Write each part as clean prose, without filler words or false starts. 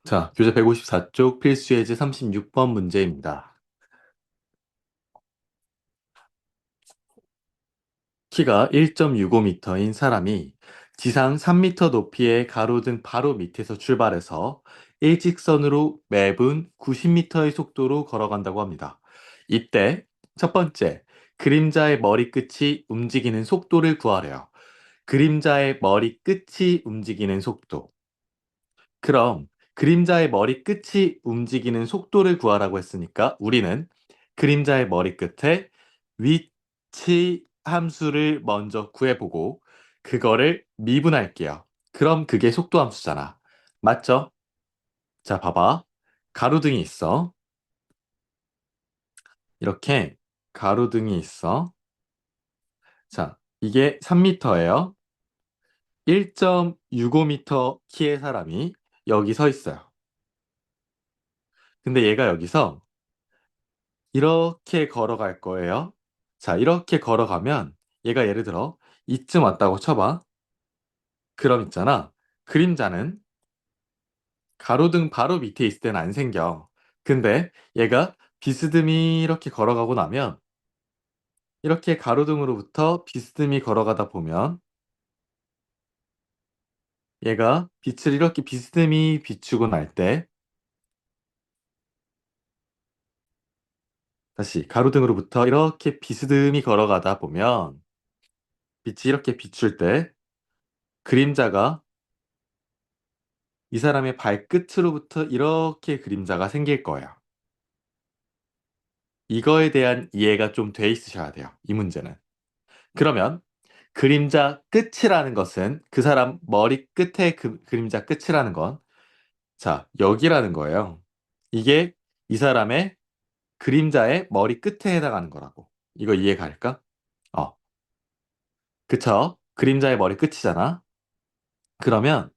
자, 교재 154쪽 필수 예제 36번 문제입니다. 키가 1.65m인 사람이 지상 3m 높이의 가로등 바로 밑에서 출발해서 일직선으로 매분 90m의 속도로 걸어간다고 합니다. 이때 첫 번째, 그림자의 머리끝이 움직이는 속도를 구하래요. 그림자의 머리끝이 움직이는 속도. 그럼 그림자의 머리끝이 움직이는 속도를 구하라고 했으니까 우리는 그림자의 머리끝에 위치 함수를 먼저 구해보고 그거를 미분할게요. 그럼 그게 속도 함수잖아. 맞죠? 자, 봐봐. 가로등이 있어. 이렇게 가로등이 있어. 자, 이게 3m예요. 1.65m 키의 사람이 여기 서 있어요. 근데 얘가 여기서 이렇게 걸어갈 거예요. 자, 이렇게 걸어가면 얘가 예를 들어 이쯤 왔다고 쳐봐. 그럼 있잖아. 그림자는 가로등 바로 밑에 있을 때는 안 생겨. 근데 얘가 비스듬히 이렇게 걸어가고 나면 이렇게 가로등으로부터 비스듬히 걸어가다 보면 얘가 빛을 이렇게 비스듬히 비추고 날 때 다시 가로등으로부터 이렇게 비스듬히 걸어가다 보면 빛이 이렇게 비출 때 그림자가 이 사람의 발끝으로부터 이렇게 그림자가 생길 거예요. 이거에 대한 이해가 좀 돼 있으셔야 돼요. 이 문제는. 그러면 그림자 끝이라는 것은 그 사람 머리 끝에 그림자 끝이라는 건 자, 여기라는 거예요. 이게 이 사람의 그림자의 머리 끝에 해당하는 거라고. 이거 이해 갈까? 어, 그쵸? 그림자의 머리 끝이잖아. 그러면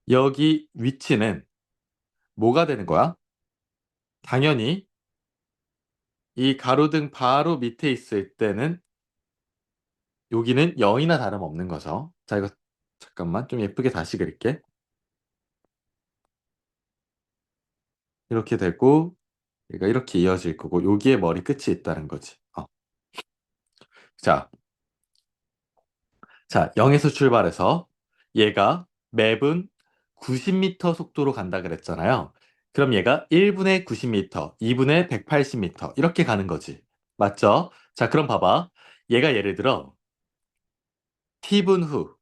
여기 위치는 뭐가 되는 거야? 당연히 이 가로등 바로 밑에 있을 때는 여기는 0이나 다름없는 거죠. 자, 이거 잠깐만 좀 예쁘게 다시 그릴게. 이렇게 되고 얘가 이렇게 이어질 거고 여기에 머리 끝이 있다는 거지. 자, 자, 0에서 출발해서 얘가 매분 90m 속도로 간다 그랬잖아요. 그럼 얘가 1분에 90m, 2분에 180m 이렇게 가는 거지. 맞죠? 자, 그럼 봐봐. 얘가 예를 들어 t분 후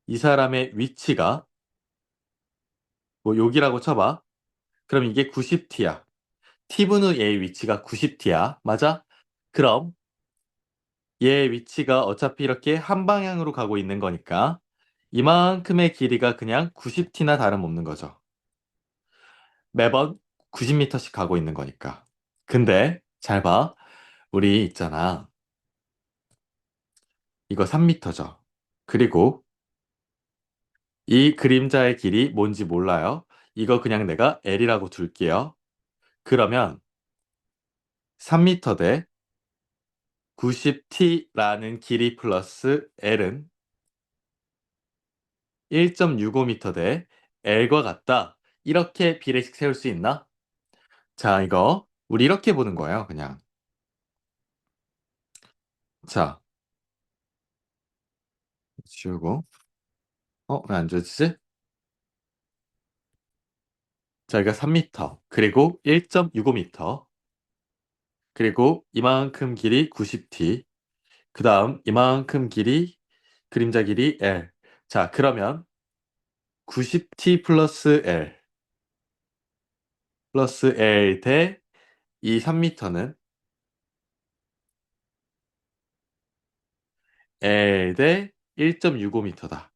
이 사람의 위치가 뭐 여기라고 쳐봐. 그럼 이게 90t야. t분 후 얘의 위치가 90t야. 맞아? 그럼 얘의 위치가 어차피 이렇게 한 방향으로 가고 있는 거니까 이만큼의 길이가 그냥 90t나 다름없는 거죠. 매번 90m씩 가고 있는 거니까. 근데 잘 봐. 우리 있잖아. 이거 3m죠. 그리고 이 그림자의 길이 뭔지 몰라요. 이거 그냥 내가 L이라고 둘게요. 그러면 3m 대 90t라는 길이 플러스 L은 1.65m 대 L과 같다. 이렇게 비례식 세울 수 있나? 자, 이거 우리 이렇게 보는 거예요, 그냥. 자, 지우고. 왜 안 지워지지? 자, 여기가 3m, 그리고 1.65m, 그리고 이만큼 길이 90t, 그 다음 이만큼 길이, 그림자 길이 L. 자, 그러면 90t 플러스 L, 플러스 L 대 이 3m는 L 대 1.65m다.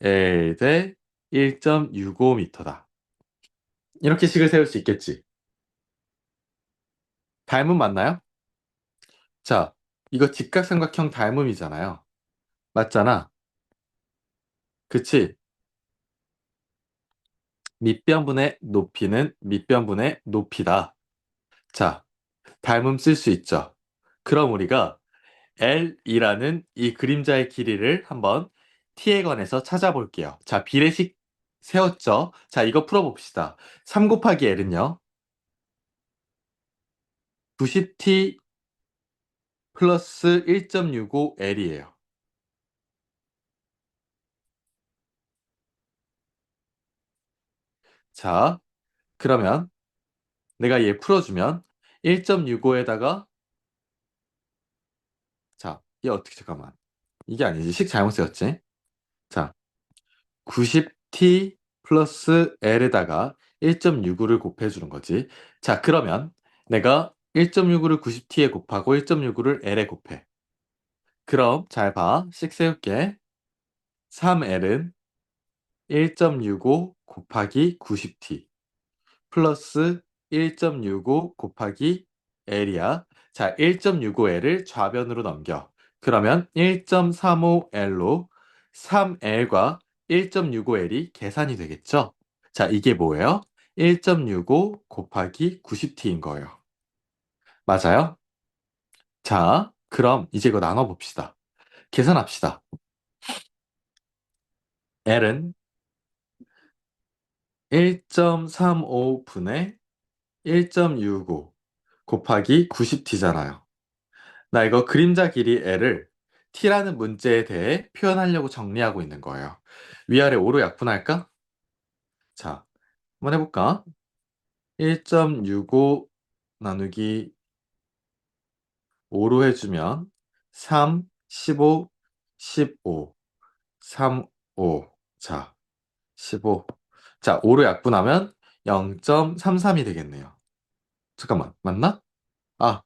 L 대 1.65m다. 이렇게 식을 세울 수 있겠지. 닮음 맞나요? 자, 이거 직각삼각형 닮음이잖아요. 맞잖아. 그치? 밑변분의 높이는 밑변분의 높이다. 자, 닮음 쓸 수 있죠. 그럼 우리가 L이라는 이 그림자의 길이를 한번 t에 관해서 찾아볼게요. 자, 비례식 세웠죠? 자, 이거 풀어봅시다. 3 곱하기 L은요, 90t 플러스 1.65L이에요. 자, 그러면 내가 얘 풀어주면 1.65에다가, 자, 얘 어떻게, 잠깐만. 이게 아니지. 식 잘못 세웠지? 자, 90t 플러스 L에다가 1.65를 곱해주는 거지. 자, 그러면 내가 1.65를 90t에 곱하고 1.65를 L에 곱해. 그럼 잘 봐. 씩 세울게. 3L은 1.65 곱하기 90t 플러스 1.65 곱하기 L이야. 자, 1.65L을 좌변으로 넘겨. 그러면 1.35L로 3L과 1.65L이 계산이 되겠죠? 자, 이게 뭐예요? 1.65 곱하기 90t인 거예요. 맞아요? 자, 그럼 이제 이거 나눠봅시다. 계산합시다. L은 1.35분의 1.65 곱하기 90t잖아요. 나 이거 그림자 길이 L을 t라는 문제에 대해 표현하려고 정리하고 있는 거예요. 위아래 5로 약분할까? 자, 한번 해볼까? 1.65 나누기 5로 해주면 3, 15, 15, 3, 5. 자, 15. 자, 5로 약분하면 0.33이 되겠네요. 잠깐만, 맞나? 아,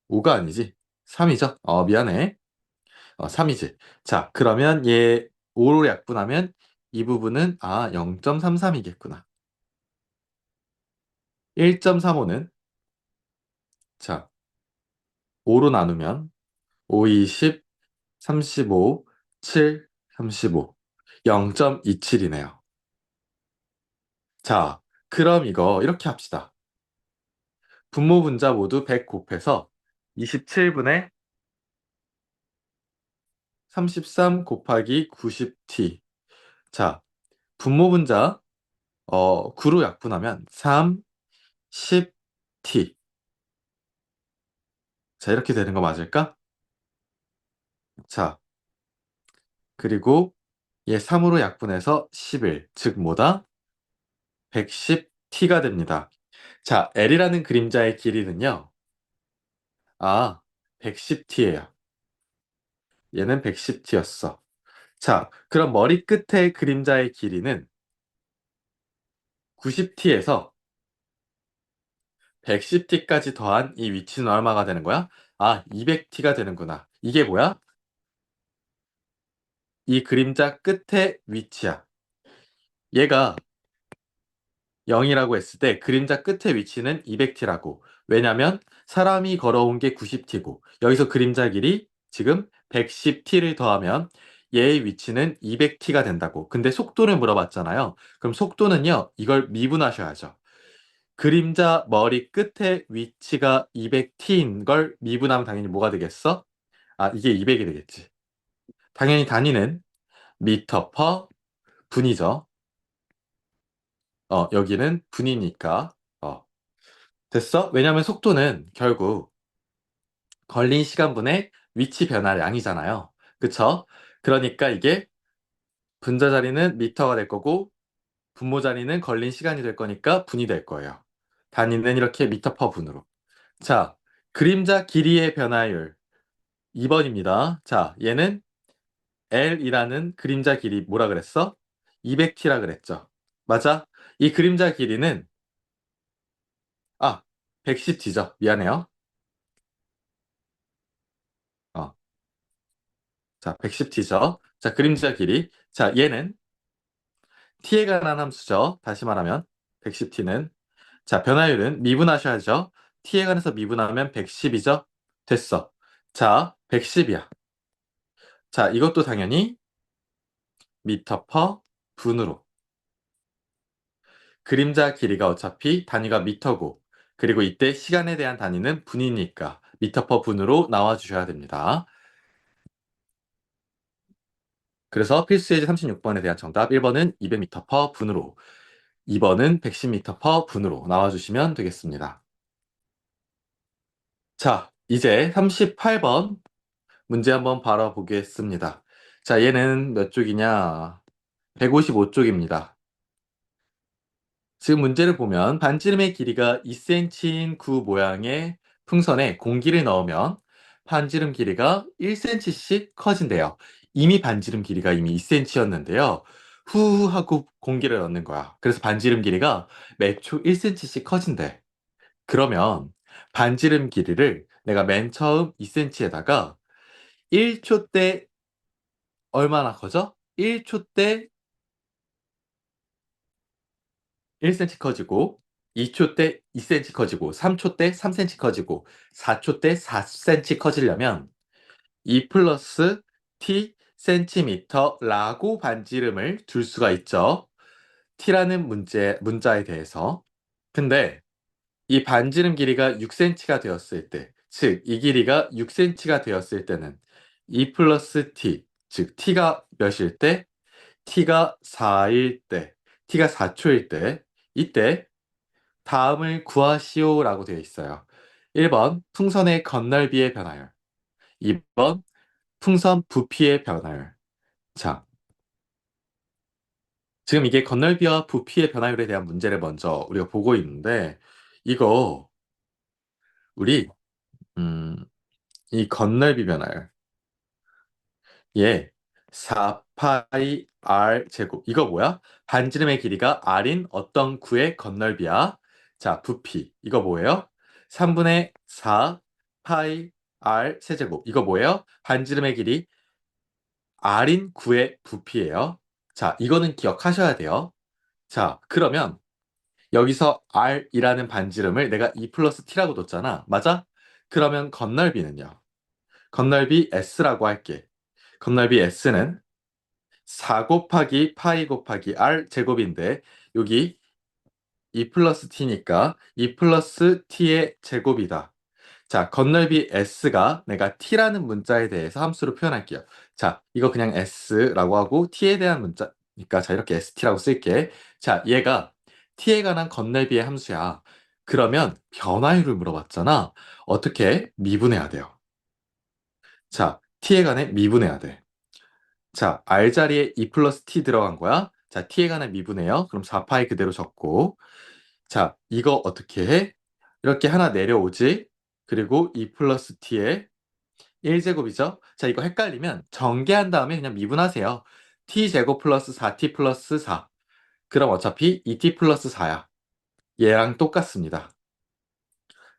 5가 아니지. 3이죠? 미안해. 3이지. 자, 그러면 얘 5로 약분하면 이 부분은 0.33이겠구나. 1.35는 자, 5로 나누면 5, 20, 35, 7, 35. 0.27이네요. 자, 그럼 이거 이렇게 합시다. 분모 분자 모두 100 곱해서 27분의 33 곱하기 90t. 자, 분모 분자 9로 약분하면 3, 10t. 자, 이렇게 되는 거 맞을까? 자, 그리고 얘 3으로 약분해서 11, 즉 뭐다? 110t가 됩니다. 자, L이라는 그림자의 길이는요. 110t예요. 얘는 110t였어. 자, 그럼 머리 끝의 그림자의 길이는 90t에서 110t까지 더한 이 위치는 얼마가 되는 거야? 200t가 되는구나. 이게 뭐야? 이 그림자 끝의 위치야. 얘가 0이라고 했을 때 그림자 끝의 위치는 200t라고. 왜냐면 사람이 걸어온 게 90t고 여기서 그림자 길이 지금 110t를 더하면 얘의 위치는 200t가 된다고. 근데 속도를 물어봤잖아요. 그럼 속도는요, 이걸 미분하셔야죠. 그림자 머리 끝의 위치가 200t인 걸 미분하면 당연히 뭐가 되겠어? 이게 200이 되겠지. 당연히 단위는 미터 퍼 분이죠. 여기는 분이니까. 됐어? 왜냐면 속도는 결국 걸린 시간분의 위치 변화량이잖아요. 그쵸? 그러니까 이게 분자 자리는 미터가 될 거고 분모 자리는 걸린 시간이 될 거니까 분이 될 거예요. 단위는 이렇게 미터 퍼 분으로. 자, 그림자 길이의 변화율 2번입니다. 자, 얘는 L이라는 그림자 길이 뭐라 그랬어? 200t라 그랬죠. 맞아? 이 그림자 길이는 110t죠. 미안해요. 어, 자, 110t죠. 자, 그림자 길이. 자, 얘는 t에 관한 함수죠. 다시 말하면 110t는. 자, 변화율은 미분하셔야죠. t에 관해서 미분하면 110이죠. 됐어. 자, 110이야. 자, 이것도 당연히 미터 퍼 분으로. 그림자 길이가 어차피 단위가 미터고, 그리고 이때 시간에 대한 단위는 분이니까 미터 퍼 분으로 나와 주셔야 됩니다. 그래서 필수 예제 36번에 대한 정답 1번은 200m per 분으로, 2번은 110m per 분으로 나와주시면 되겠습니다. 자, 이제 38번 문제 한번 바라보겠습니다. 자, 얘는 몇 쪽이냐? 155쪽입니다. 지금 문제를 보면 반지름의 길이가 2cm인 구 모양의 풍선에 공기를 넣으면 반지름 길이가 1cm씩 커진대요. 이미 반지름 길이가 이미 2cm였는데요. 후 하고 공기를 넣는 거야. 그래서 반지름 길이가 매 초 1cm씩 커진대. 그러면 반지름 길이를 내가 맨 처음 2cm에다가 1초 때 얼마나 커져? 1초 때 1cm 커지고, 2초 때 2cm 커지고, 3초 때 3cm 커지고, 4초 때 4cm 커지려면 2 플러스 t 센티미터라고 반지름을 둘 수가 있죠. t라는 문자에 대해서. 근데 이 반지름 길이가 6cm가 되었을 때, 즉, 이 길이가 6cm가 되었을 때는 2 플러스 t, 즉, t가 몇일 때? t가 4일 때, t가 4초일 때, 이때 다음을 구하시오라고 되어 있어요. 1번 풍선의 건널비의 변화율, 2번 풍선 부피의 변화율. 자, 지금 이게 건널비와 부피의 변화율에 대한 문제를 먼저 우리가 보고 있는데 이거 우리 음, 이 건널비 변화율 얘 4파이 r 제곱 이거 뭐야? 반지름의 길이가 r인 어떤 구의 건널비야? 자, 부피 이거 뭐예요? 3분의 4 파이 r 세제곱 이거 뭐예요? 반지름의 길이 r인 구의 부피예요. 자, 이거는 기억하셔야 돼요. 자, 그러면 여기서 r이라는 반지름을 내가 2 플러스 t라고 뒀잖아. 맞아? 그러면 건널비는요? 건널비 s라고 할게. 건널비 s는 4 곱하기 파이 곱하기 r 제곱인데 여기 2 플러스 t니까 2 플러스 t의 제곱이다. 자, 건널비 s가 내가 t라는 문자에 대해서 함수로 표현할게요. 자, 이거 그냥 s라고 하고 t에 대한 문자니까 자, 이렇게 st라고 쓸게. 자, 얘가 t에 관한 건널비의 함수야. 그러면 변화율을 물어봤잖아. 어떻게 미분해야 돼요? 자, t에 관해 미분해야 돼. 자, R 자리에 2 플러스 t 들어간 거야. 자, t에 관해 미분해요. 그럼 4파이 그대로 적고. 자, 이거 어떻게 해? 이렇게 하나 내려오지. 그리고 2 플러스 t에 1제곱이죠. 자, 이거 헷갈리면 전개한 다음에 그냥 미분하세요. t제곱 플러스 4t 플러스 4. 그럼 어차피 2t 플러스 4야. 얘랑 똑같습니다.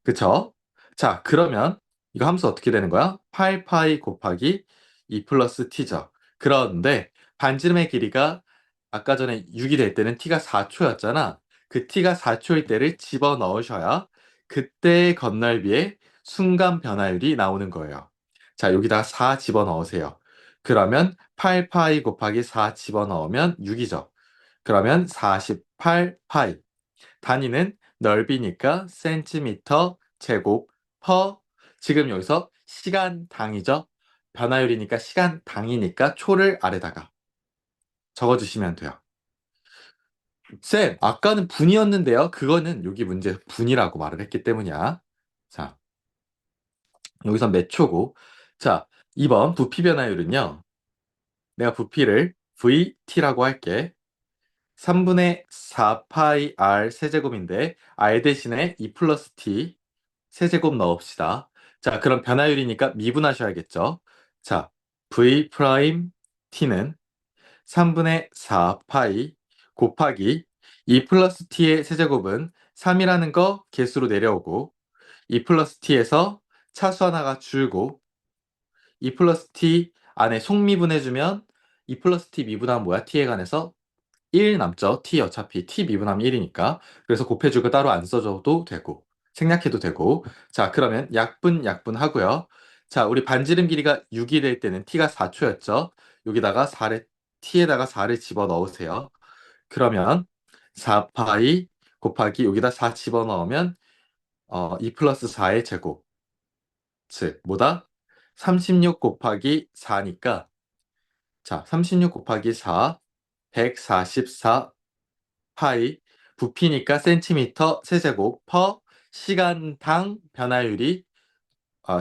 그쵸? 자, 그러면 이거 함수 어떻게 되는 거야? 8파이 곱하기 2 플러스 t죠. 그런데 반지름의 길이가 아까 전에 6이 될 때는 t가 4초였잖아. 그 t가 4초일 때를 집어 넣으셔야 그때의 건널비의 순간 변화율이 나오는 거예요. 자, 여기다 4 집어 넣으세요. 그러면 8파이 곱하기 4 집어 넣으면 6이죠. 그러면 48파이. 단위는 넓이니까 센티미터 제곱 퍼 지금 여기서 시간당이죠. 변화율이니까 시간당이니까 초를 아래다가 적어주시면 돼요. 쌤, 아까는 분이었는데요. 그거는 여기 문제 분이라고 말을 했기 때문이야. 자, 여기서 몇 초고. 자, 2번 부피 변화율은요. 내가 부피를 VT라고 할게. 3분의 4파이 R 세제곱인데 R 대신에 2 플러스 T 세제곱 넣읍시다. 자, 그럼 변화율이니까 미분하셔야겠죠. 자, V 프라임 T는 3분의 4파이 곱하기 2 플러스 T의 세제곱은 3이라는 거 개수로 내려오고 2 플러스 T에서 차수 하나가 줄고 2 플러스 T 안에 속미분해주면 2 플러스 T 미분하면 뭐야? T에 관해서 1 남죠. t 어차피 t 미분하면 1이니까. 그래서 곱해주고 따로 안 써줘도 되고 생략해도 되고. 자, 그러면 약분 하고요. 자, 우리 반지름 길이가 6이 될 때는 t가 4초였죠. 여기다가 4를 t에다가 4를 집어 넣으세요. 그러면 4파이 곱하기 여기다 4 집어 넣으면 2 플러스 4의 제곱. 즉 뭐다? 36 곱하기 4니까 자, 36 곱하기 4, 144 파이, 부피니까 센티미터 세제곱 퍼 시간당 변화율이,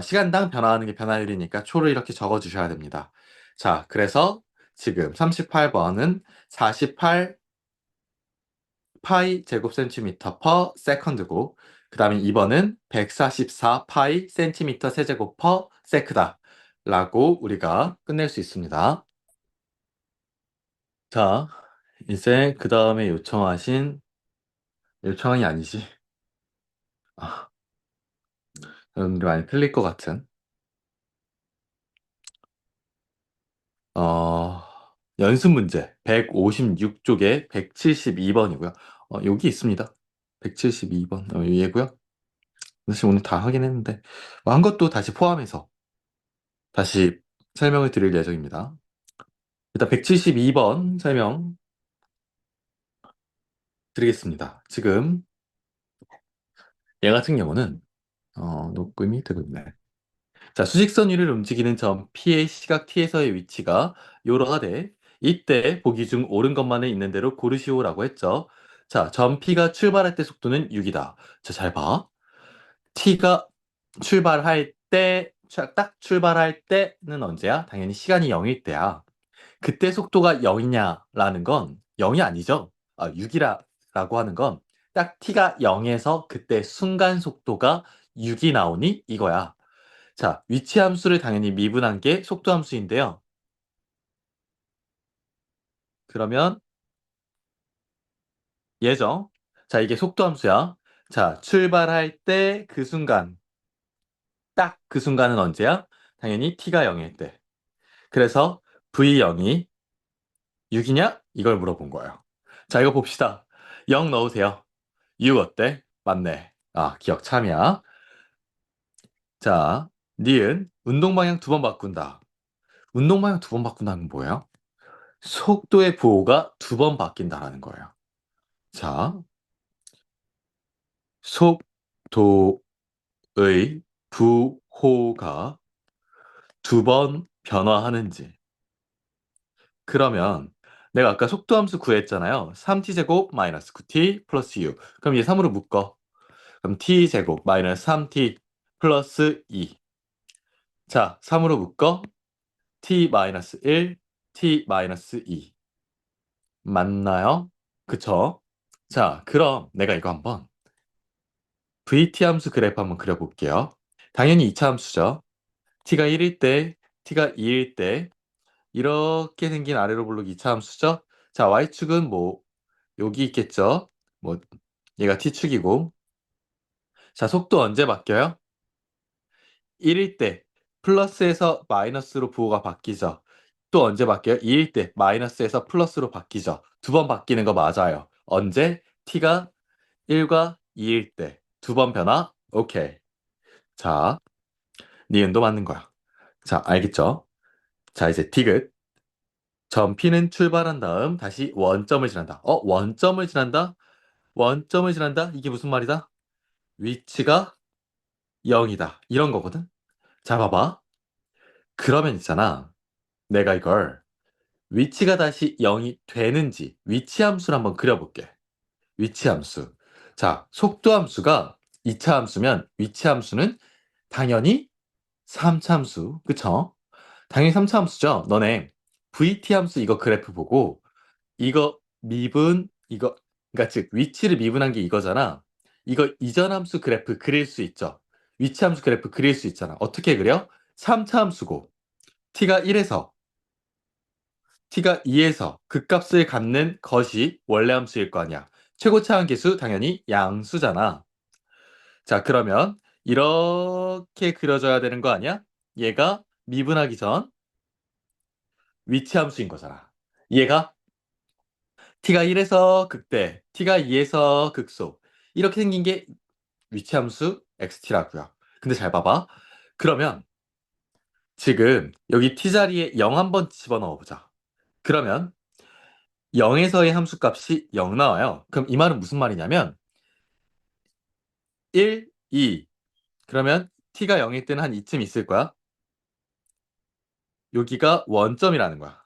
시간당 변화하는 게 변화율이니까 초를 이렇게 적어 주셔야 됩니다. 자, 그래서 지금 38번은 48 파이 제곱 센티미터 퍼 세컨드고, 그 다음에 2번은 144 파이 센티미터 세제곱 퍼 세크다 라고 우리가 끝낼 수 있습니다. 자, 이제 그 다음에 요청이 아니지. 아, 여러분들 많이 틀릴 것 같은, 어, 연습 문제 156쪽에 172번이고요. 여기 있습니다. 172번, 얘고요. 사실 오늘 다 하긴 했는데, 한 것도 다시 포함해서 다시 설명을 드릴 예정입니다. 일단 172번 설명 드리겠습니다. 지금 얘 같은 경우는, 녹음이 되고 있네. 자, 수직선 위를 움직이는 점 P의 시각 T에서의 위치가 요러하되 이때 보기 중 옳은 것만을 있는 대로 고르시오라고 했죠. 자, 점 P가 출발할 때 속도는 6이다. 자, 잘 봐. T가 출발할 때, 딱 출발할 때는 언제야? 당연히 시간이 0일 때야. 그때 속도가 0이냐라는 건 0이 아니죠. 6이라고 하는 건 딱 t가 0에서 그때 순간 속도가 6이 나오니 이거야. 자, 위치 함수를 당연히 미분한 게 속도 함수인데요. 그러면 예정. 자, 이게 속도 함수야. 자, 출발할 때 그 순간, 딱 그 순간은 언제야? 당연히 t가 0일 때. 그래서 v0이 6이냐? 이걸 물어본 거예요. 자, 이거 봅시다. 0 넣으세요. 6 어때? 맞네. 기억 참이야. 자, 니은 운동 방향 두 번 바꾼다. 운동 방향 두 번 바꾼다는 건 뭐예요? 속도의 부호가 두 번 바뀐다라는 거예요. 자, 속도의 부호가 두 번 변화하는지. 그러면 내가 아까 속도 함수 구했잖아요. 3t제곱 마이너스 9t 플러스 u. 그럼 얘 3으로 묶어. 그럼 t제곱 마이너스 3t 플러스 2. 자, 3으로 묶어. t-1, t-2. 맞나요? 그쵸? 자, 그럼 내가 이거 한번 VT 함수 그래프 한번 그려볼게요. 당연히 2차 함수죠. t가 1일 때, t가 2일 때 이렇게 생긴 아래로 볼록 2차 함수죠. 자, y축은 뭐 여기 있겠죠. 뭐 얘가 t축이고. 자, 속도 언제 바뀌어요? 1일 때 플러스에서 마이너스로 부호가 바뀌죠. 또 언제 바뀌어요? 2일 때 마이너스에서 플러스로 바뀌죠. 두 번 바뀌는 거 맞아요. 언제? t가 1과 2일 때. 두 번 변화? 오케이. 자, 니은도 맞는 거야. 자, 알겠죠? 자, 이제 디귿. 점 P는 출발한 다음 다시 원점을 지난다. 원점을 지난다? 원점을 지난다? 이게 무슨 말이다? 위치가 0이다. 이런 거거든? 자, 봐봐. 그러면 있잖아. 내가 이걸 위치가 다시 0이 되는지 위치 함수를 한번 그려볼게. 위치 함수. 자, 속도 함수가 2차 함수면 위치 함수는 당연히 3차 함수. 그쵸? 당연히 3차 함수죠. 너네 VT 함수 이거 그래프 보고 이거 미분 이거 그러니까 즉 위치를 미분한 게 이거잖아. 이거 이전 함수 그래프 그릴 수 있죠. 위치 함수 그래프 그릴 수 있잖아. 어떻게 그려? 3차 함수고 t가 1에서 t가 2에서 극값을 갖는 것이 원래 함수일 거 아니야. 최고차 함계수 당연히 양수잖아. 자, 그러면 이렇게 그려줘야 되는 거 아니야? 얘가 미분하기 전 위치 함수인 거잖아. 얘가 t가 1에서 극대, t가 2에서 극소. 이렇게 생긴 게 위치 함수 xt라고요. 근데 잘 봐봐. 그러면 지금 여기 t 자리에 0 한번 집어넣어 보자. 그러면 0에서의 함수값이 0 나와요. 그럼 이 말은 무슨 말이냐면 1, 2. 그러면 t가 0일 때는 한 이쯤 있을 거야. 여기가 원점이라는 거야.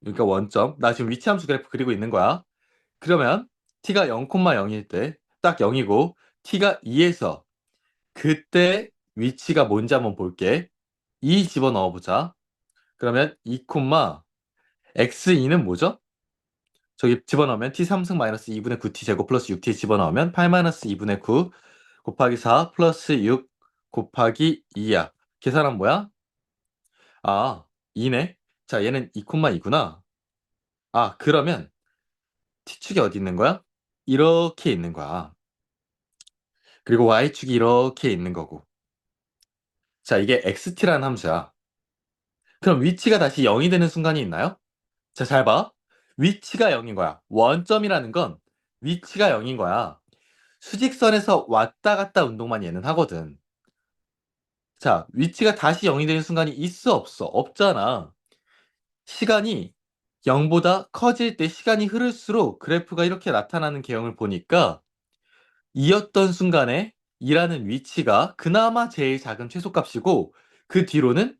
그러니까 원점. 나 지금 위치함수 그래프 그리고 있는 거야. 그러면 t가 0,0일 때 딱 0이고 t가 2에서 그때 위치가 뭔지 한번 볼게. 2 집어넣어 보자. 그러면 2, x2는 뭐죠? 저기 집어넣으면 t 3승 마이너스 2분의 9t 제곱 플러스 6t 집어넣으면 8 마이너스 2분의 9 곱하기 4 플러스 6 곱하기 2야. 계산한 뭐야? 아, 2네. 자, 얘는 2,2구나. 아, 그러면 t축이 어디 있는 거야? 이렇게 있는 거야. 그리고 y축이 이렇게 있는 거고. 자, 이게 xt라는 함수야. 그럼 위치가 다시 0이 되는 순간이 있나요? 자, 잘 봐. 위치가 0인 거야. 원점이라는 건 위치가 0인 거야. 수직선에서 왔다 갔다 운동만 얘는 하거든. 자, 위치가 다시 0이 되는 순간이 있어, 없어? 없잖아. 시간이 0보다 커질 때 시간이 흐를수록 그래프가 이렇게 나타나는 개형을 보니까 이었던 순간에 이라는 위치가 그나마 제일 작은 최소값이고 그 뒤로는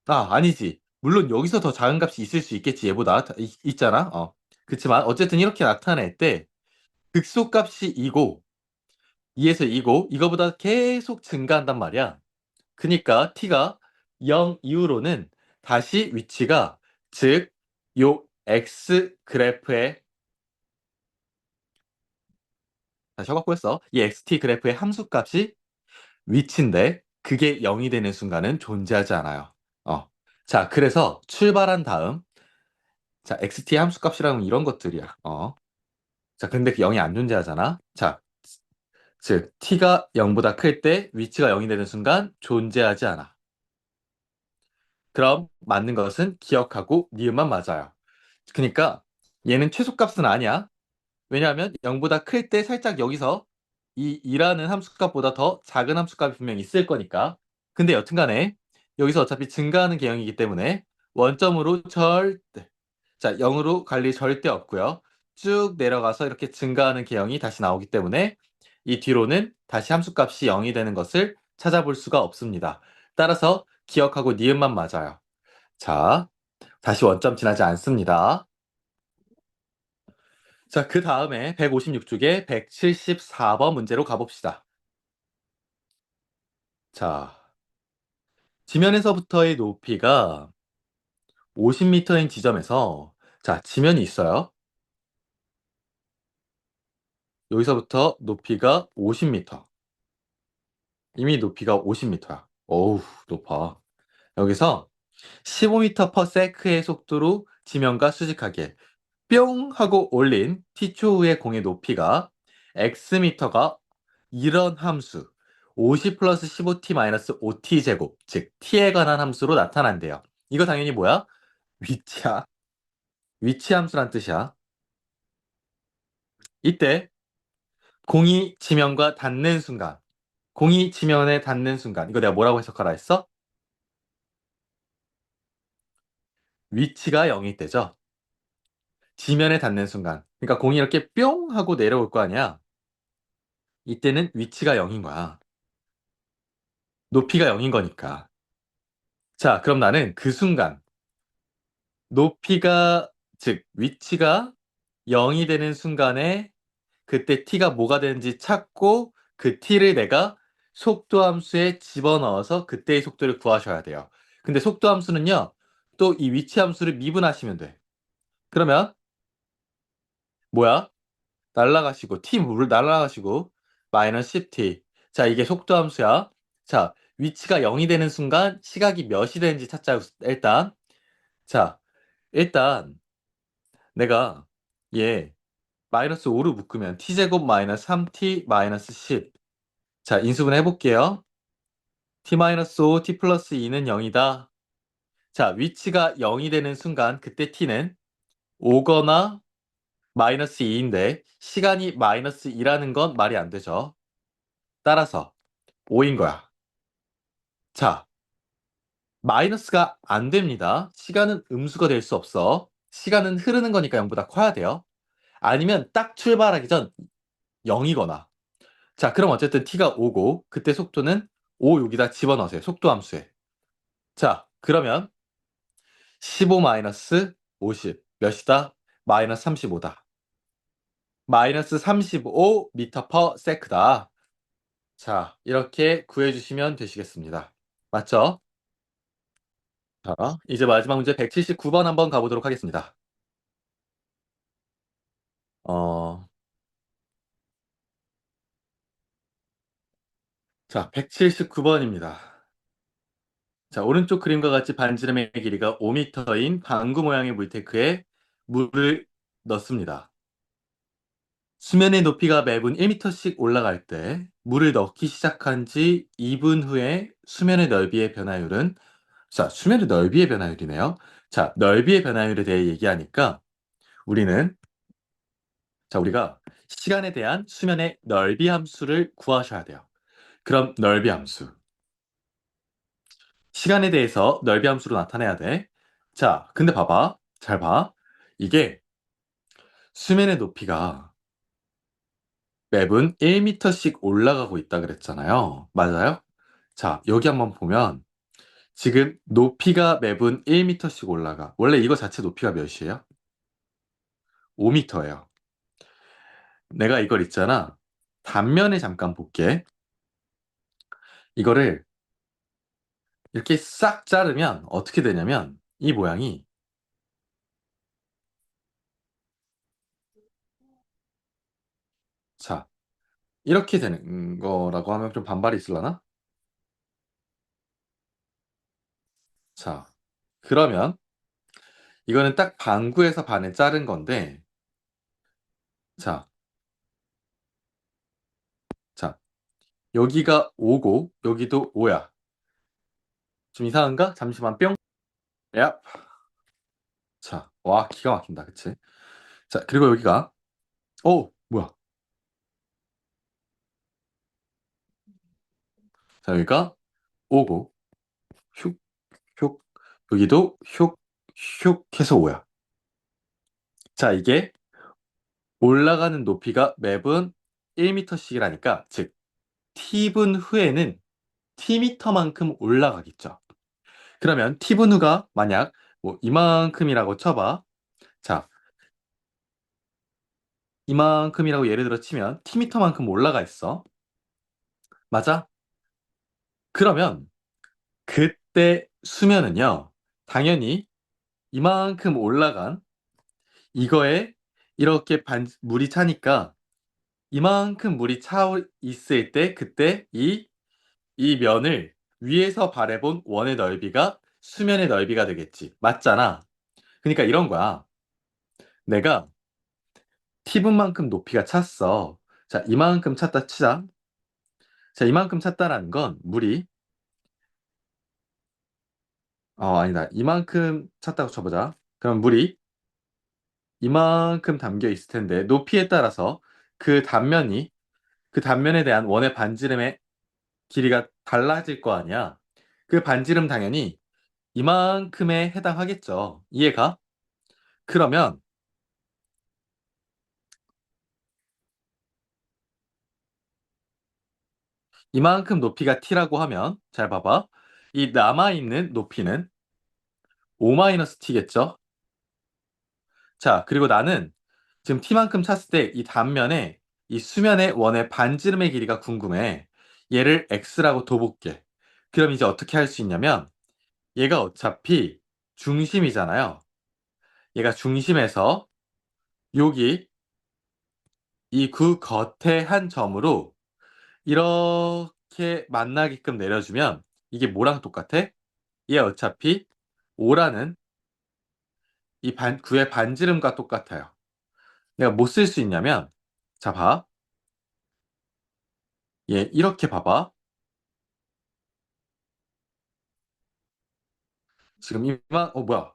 아니지. 물론 여기서 더 작은 값이 있을 수 있겠지. 얘보다 있잖아. 그렇지만 어쨌든 이렇게 나타낼 때 극소값이 2고 2에서 2고 이거보다 계속 증가한단 말이야. 그니까 t가 0 이후로는 다시 위치가 즉 요 x 그래프의 다시 허바꾸했어. 이 xt 그래프의 함수값이 위치인데 그게 0이 되는 순간은 존재하지 않아요. 자, 그래서 출발한 다음 자, xt의 함수값이라는 이런 것들이야. 자, 근데 그 0이 안 존재하잖아. 자, 즉 t가 0보다 클 때 위치가 0이 되는 순간 존재하지 않아. 그럼 맞는 것은 기억하고 니은만 맞아요. 그러니까 얘는 최소값은 아니야. 왜냐하면 0보다 클 때 살짝 여기서 이 2라는 함수값보다 더 작은 함수값이 분명히 있을 거니까. 근데 여튼간에 여기서 어차피 증가하는 개형이기 때문에 원점으로 절대 자 0으로 갈 일 절대 없고요. 쭉 내려가서 이렇게 증가하는 개형이 다시 나오기 때문에 이 뒤로는 다시 함수값이 0이 되는 것을 찾아볼 수가 없습니다. 따라서 기억하고 니은만 맞아요. 자, 다시 원점 지나지 않습니다. 자, 그 다음에 156쪽에 174번 문제로 가봅시다. 자, 지면에서부터의 높이가 50m인 지점에서 자, 지면이 있어요. 여기서부터 높이가 50m. 이미 높이가 50m야. 어우, 높아. 여기서 15m per sec의 속도로 지면과 수직하게 뿅 하고 올린 t초 후의 공의 높이가 xm가 이런 함수 50 플러스 15t 마이너스 5t 제곱 즉 t에 관한 함수로 나타난대요. 이거 당연히 뭐야? 위치야. 위치 함수란 뜻이야. 이때 공이 지면과 닿는 순간 공이 지면에 닿는 순간 이거 내가 뭐라고 해석하라 했어? 위치가 0일 때죠. 지면에 닿는 순간 그러니까 공이 이렇게 뿅 하고 내려올 거 아니야. 이때는 위치가 0인 거야. 높이가 0인 거니까. 자, 그럼 나는 그 순간 높이가 즉 위치가 0이 되는 순간에 그때 t가 뭐가 되는지 찾고 그 t를 내가 속도 함수에 집어넣어서 그때의 속도를 구하셔야 돼요. 근데 속도 함수는요. 또 이 위치 함수를 미분하시면 돼. 그러면 뭐야? 날라가시고 t 물 날라가시고 마이너스 10t. 자, 이게 속도 함수야. 자, 위치가 0이 되는 순간 시각이 몇이 되는지 찾자 일단. 자, 일단 내가 얘 마이너스 5로 묶으면 t제곱 마이너스 3t 마이너스 10. 자, 인수분 해볼게요. t 마이너스 5, t 플러스 2는 0이다. 자, 위치가 0이 되는 순간 그때 t는 5거나 마이너스 2인데 시간이 마이너스 2라는 건 말이 안 되죠. 따라서 5인 거야. 자, 마이너스가 안 됩니다. 시간은 음수가 될 수 없어. 시간은 흐르는 거니까 0보다 커야 돼요. 아니면 딱 출발하기 전 0이거나 자, 그럼 어쨌든 t가 5고 그때 속도는 5 여기다 집어넣으세요. 속도 함수에. 자, 그러면 15 마이너스 50. 몇이다? 마이너스 35다. 마이너스 35 미터 퍼 세크다. 자, 이렇게 구해주시면 되시겠습니다. 맞죠? 자, 이제 마지막 문제 179번 한번 가보도록 하겠습니다. 어, 자, 179번입니다. 자, 오른쪽 그림과 같이 반지름의 길이가 5m인 방구 모양의 물탱크에 물을 넣습니다. 수면의 높이가 매분 1m씩 올라갈 때 물을 넣기 시작한 지 2분 후에 수면의 넓이의 변화율은 자, 수면의 넓이의 변화율이네요. 자, 넓이의 변화율에 대해 얘기하니까 우리는 우리가 시간에 대한 수면의 넓이 함수를 구하셔야 돼요. 그럼 넓이 함수. 시간에 대해서 넓이 함수로 나타내야 돼. 자, 근데 봐봐. 잘 봐. 이게 수면의 높이가 매분 1m씩 올라가고 있다 그랬잖아요. 맞아요? 자, 여기 한번 보면 지금 높이가 매분 1m씩 올라가. 원래 이거 자체 높이가 몇이에요? 5m예요. 내가 이걸 있잖아. 단면에 잠깐 볼게. 이거를 이렇게 싹 자르면 어떻게 되냐면 이 모양이 자, 이렇게 되는 거라고 하면 좀 반발이 있으려나? 자, 그러면 이거는 딱 반구에서 반을 자른 건데 자, 자, 여기가 5고 여기도 5야. 좀 이상한가? 잠시만 뿅. 야. 자, 와, 기가 막힌다. 그치? 자, 그리고 여기가 뭐야? 자, 여기가 5고 슉, 슉. 여기도 슉, 슉 해서 5야. 자, 이게 올라가는 높이가 매분 1m씩이라니까, 즉, t분 후에는 t미터만큼 올라가겠죠. 그러면 t분 후가 만약 뭐 이만큼이라고 쳐봐. 자, 이만큼이라고 예를 들어 치면 t미터만큼 올라가 있어. 맞아? 그러면 그때 수면은요, 당연히 이만큼 올라간 이거에 이렇게 물이 차니까 이만큼 물이 차 있을 때 그때 이 면을 위에서 바라본 원의 넓이가 수면의 넓이가 되겠지. 맞잖아. 그러니까 이런 거야. 내가 T분만큼 높이가 찼어. 자, 이만큼 찼다 치자. 자, 이만큼 찼다라는 건 물이 아니다. 이만큼 찼다고 쳐보자. 그럼 물이 이만큼 담겨 있을 텐데 높이에 따라서 그 단면이 그 단면에 대한 원의 반지름의 길이가 달라질 거 아니야. 그 반지름 당연히 이만큼에 해당하겠죠. 이해가? 그러면 이만큼 높이가 t라고 하면 잘 봐봐. 이 남아있는 높이는 5-t겠죠? 자, 그리고 나는 지금 t만큼 찼을 때 이 단면에 이 수면의 원의 반지름의 길이가 궁금해. 얘를 x라고 둬볼게. 그럼 이제 어떻게 할 수 있냐면 얘가 어차피 중심이잖아요. 얘가 중심에서 여기 이 구 겉에 한 점으로 이렇게 만나게끔 내려주면 이게 뭐랑 똑같아? 얘 어차피 5라는 이 구의 반지름과 똑같아요. 내가 뭐 쓸 수 있냐면 자 봐. 얘 이렇게 봐봐. 지금 뭐야?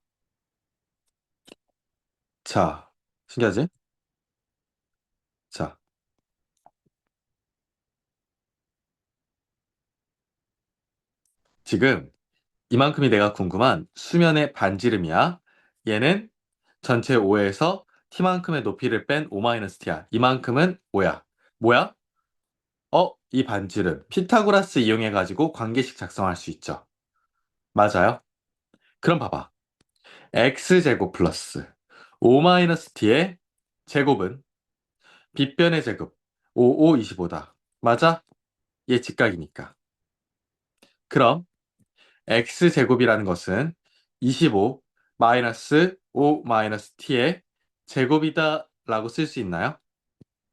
자, 신기하지? 자, 지금 이만큼이 내가 궁금한 수면의 반지름이야. 얘는 전체 5에서 t만큼의 높이를 뺀 5-t야. 이만큼은 5야. 뭐야? 이 반지름. 피타고라스 이용해가지고 관계식 작성할 수 있죠. 맞아요. 그럼 봐봐. x제곱 플러스 5-t의 제곱은 빗변의 제곱 5, 25다. 맞아? 얘 직각이니까. 그럼 x제곱이라는 것은 25 마이너스 5 마이너스 t의 제곱이다 라고 쓸 수 있나요?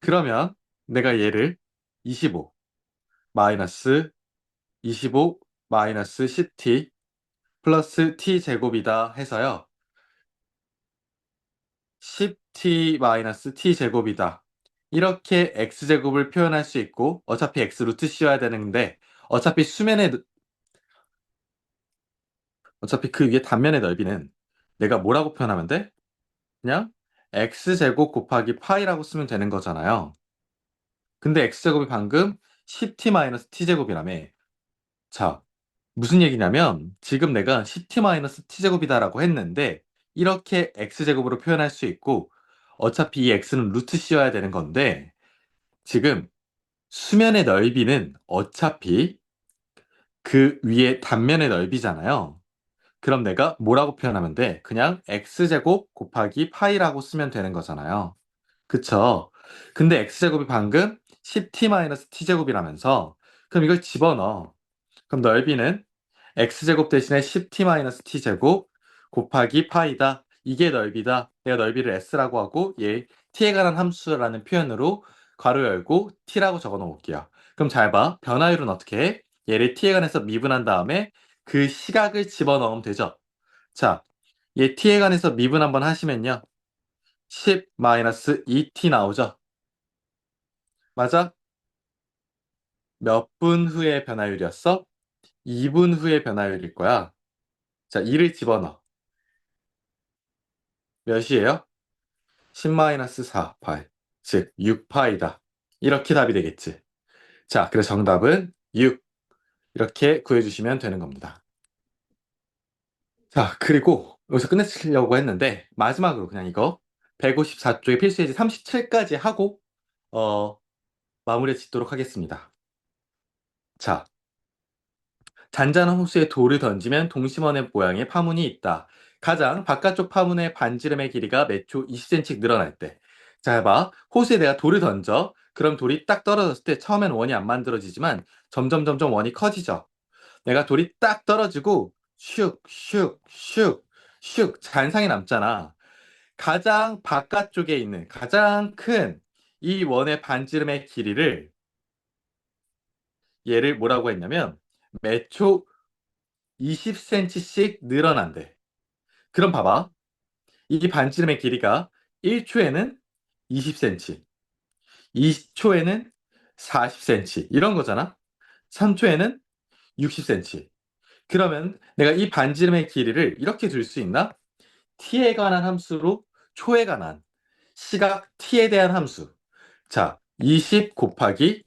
그러면 내가 얘를 25 마이너스 25 마이너스 10t 플러스 t 제곱이다 해서요. 10t 마이너스 t 제곱이다. 이렇게 x제곱을 표현할 수 있고 어차피 x 루트 씌워야 되는데 어차피 어차피 그 위에 단면의 넓이는 내가 뭐라고 표현하면 돼? 그냥 x제곱 곱하기 파이라고 쓰면 되는 거잖아요. 근데 x제곱이 방금 10t-t제곱이라며. 자, 무슨 얘기냐면 지금 내가 10t-t제곱이다라고 했는데 이렇게 x제곱으로 표현할 수 있고 어차피 이 x는 루트 씌워야 되는 건데 지금 수면의 넓이는 어차피 그 위에 단면의 넓이잖아요. 그럼 내가 뭐라고 표현하면 돼? 그냥 x제곱 곱하기 파이라고 쓰면 되는 거잖아요. 그쵸? 근데 x제곱이 방금 10t-t제곱이라면서 그럼 이걸 집어넣어. 그럼 넓이는 x제곱 대신에 10t-t제곱 곱하기 파이다. 이게 넓이다. 내가 넓이를 s라고 하고 얘 t에 관한 함수라는 표현으로 괄호 열고 t라고 적어 놓을게요. 그럼 잘 봐. 변화율은 어떻게 해? 얘를 t에 관해서 미분한 다음에 그 시각을 집어넣으면 되죠. 자, 얘 t에 관해서 미분 한번 하시면요. 10-2t 나오죠? 맞아? 몇 분 후의 변화율이었어? 2분 후의 변화율일 거야. 자, 2를 집어넣어. 몇이에요? 10-4 파이. 즉, 6파이다. 이렇게 답이 되겠지. 자, 그래서 정답은 6. 이렇게 구해주시면 되는 겁니다. 자, 그리고 여기서 끝내려고 했는데, 마지막으로 그냥 이거 154쪽의 필수 예제 37까지 하고, 어, 마무리 짓도록 하겠습니다. 자, 잔잔한 호수에 돌을 던지면 동심원의 모양의 파문이 있다. 가장 바깥쪽 파문의 반지름의 길이가 몇 초 20cm 늘어날 때. 자, 봐. 호수에 내가 돌을 던져. 그럼 돌이 딱 떨어졌을 때 처음엔 원이 안 만들어지지만 점점 원이 커지죠. 내가 돌이 딱 떨어지고 슉, 슉, 슉, 슉 잔상이 남잖아. 가장 바깥쪽에 있는 가장 큰 이 원의 반지름의 길이를 얘를 뭐라고 했냐면 매초 20cm씩 늘어난대. 그럼 봐봐. 이 반지름의 길이가 1초에는 20cm, 2초에는 40cm 이런 거잖아. 3초에는 60cm. 그러면 내가 이 반지름의 길이를 이렇게 둘 수 있나? t에 관한 함수로 초에 관한 시각 t에 대한 함수. 자, 20 곱하기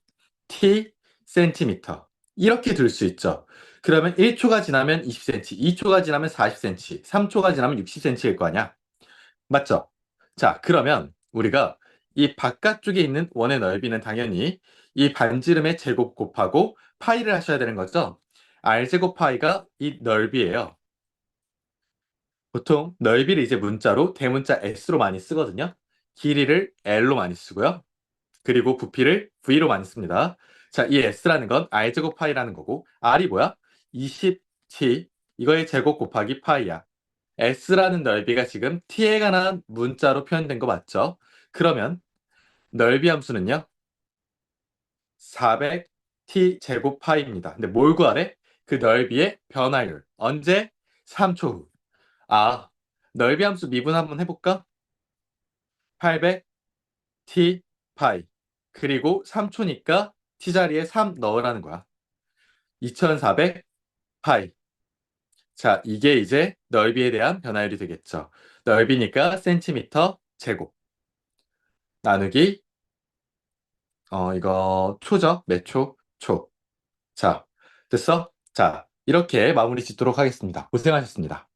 t 센티미터. 이렇게 둘 수 있죠. 그러면 1초가 지나면 20cm, 2초가 지나면 40cm, 3초가 지나면 60cm일 거 아니야? 맞죠? 자, 그러면 우리가 이 바깥쪽에 있는 원의 넓이는 당연히 이 반지름의 제곱 곱하고 파이를 하셔야 되는 거죠? r제곱 파이가 이 넓이에요. 보통 넓이를 이제 문자로 대문자 S로 많이 쓰거든요. 길이를 L로 많이 쓰고요. 그리고 부피를 V로 많이 씁니다. 자, 이 S라는 건 R제곱 파이라는 거고 R이 뭐야? 20T 이거의 제곱 곱하기 파이야. S라는 넓이가 지금 T에 관한 문자로 표현된 거 맞죠? 그러면 넓이 함수는요? 400T 제곱 파이입니다. 근데 뭘 구하래? 그 넓이의 변화율. 언제? 3초 후. 아, 넓이 함수 미분 한번 해볼까? 800T 파이. 그리고 3초니까 T 자리에 3 넣으라는 거야. 2400 파이. 자, 이게 이제 넓이에 대한 변화율이 되겠죠. 넓이니까 센티미터 제곱. 나누기, 이거 초죠? 몇 초? 초. 자, 됐어? 자, 이렇게 마무리 짓도록 하겠습니다. 고생하셨습니다.